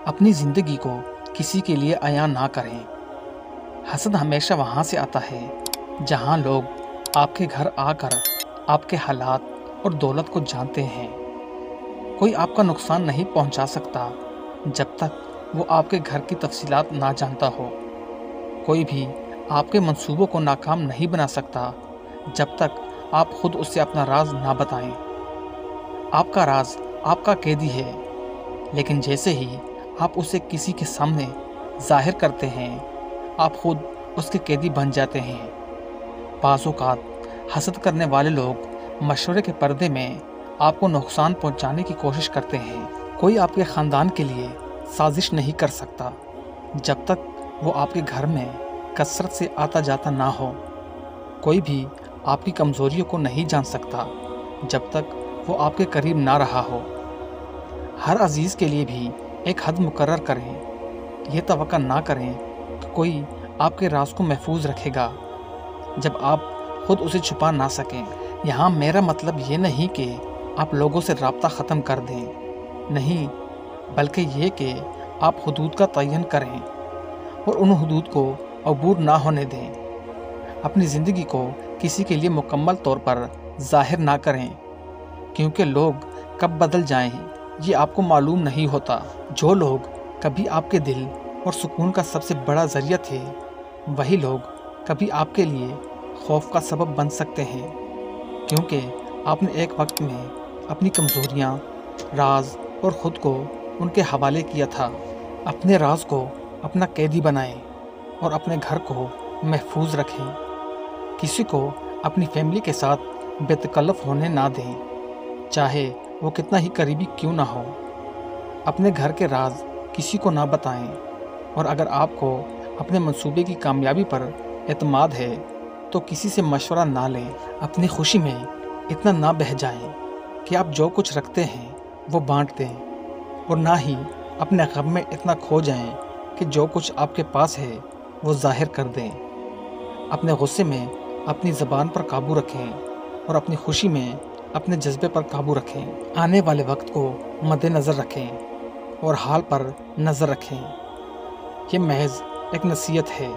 اپنی زندگی کو کسی کے لیے عیاں نہ کریں۔ حسد ہمیشہ وہاں سے آتا ہے جہاں لوگ آپ کے گھر آ کر آپ کے حالات اور دولت کو جانتے ہیں۔ کوئی آپ کا نقصان نہیں پہنچا سکتا جب تک وہ آپ کے گھر کی تفصیلات نہ جانتا ہو۔ کوئی بھی آپ کے منصوبوں کو ناکام نہیں بنا سکتا جب تک آپ خود اس سے اپنا راز نہ بتائیں۔ آپ کا راز آپ کا قیدی ہے، لیکن جیسے ہی آپ اسے کسی کے سامنے ظاہر کرتے ہیں، آپ خود اس کے قیدی بن جاتے ہیں۔ بعض اوقات حسد کرنے والے لوگ مشورے کے پردے میں آپ کو نقصان پہنچانے کی کوشش کرتے ہیں۔ کوئی آپ کے خاندان کے لیے سازش نہیں کر سکتا جب تک وہ آپ کے گھر میں کثرت سے آتا جاتا نہ ہو۔ کوئی بھی آپ کی کمزوریوں کو نہیں جان سکتا جب تک وہ آپ کے قریب نہ رہا ہو۔ ہر عزیز کے لیے بھی ایک حد مقرر کریں۔ یہ توقع نہ کریں کہ کوئی آپ کے راز کو محفوظ رکھے گا جب آپ خود اسے چھپا نہ سکیں۔ یہاں میرا مطلب یہ نہیں کہ آپ لوگوں سے رابطہ ختم کر دیں، نہیں، بلکہ یہ کہ آپ حدود کا تعین کریں اور ان حدود کو عبور نہ ہونے دیں۔ اپنی زندگی کو کسی کے لیے مکمل طور پر ظاہر نہ کریں، کیونکہ لوگ کب بدل جائیں یہ آپ کو معلوم نہیں ہوتا۔ جو لوگ کبھی آپ کے دل اور سکون کا سب سے بڑا ذریعہ تھے، وہی لوگ کبھی آپ کے لیے خوف کا سبب بن سکتے ہیں، کیونکہ آپ نے ایک وقت میں اپنی کمزوریاں، راز اور خود کو ان کے حوالے کیا تھا۔ اپنے راز کو اپنا قیدی بنائیں اور اپنے گھر کو محفوظ رکھیں۔ کسی کو اپنی فیملی کے ساتھ بے تکلف ہونے نہ دیں، چاہے وہ کتنا ہی قریبی کیوں نہ ہو۔ اپنے گھر کے راز کسی کو نہ بتائیں، اور اگر آپ کو اپنے منصوبے کی کامیابی پر اعتماد ہے تو کسی سے مشورہ نہ لیں۔ اپنی خوشی میں اتنا نہ بہہ جائیں کہ آپ جو کچھ رکھتے ہیں وہ بانٹ دیں، اور نہ ہی اپنے غم میں اتنا کھو جائیں کہ جو کچھ آپ کے پاس ہے وہ ظاہر کر دیں۔ اپنے غصے میں اپنی زبان پر قابو رکھیں اور اپنی خوشی میں اپنے جذبے پر قابو رکھیں۔ آنے والے وقت کو مد نظر رکھیں اور حال پر نظر رکھیں۔ یہ محض ایک نصیحت ہے۔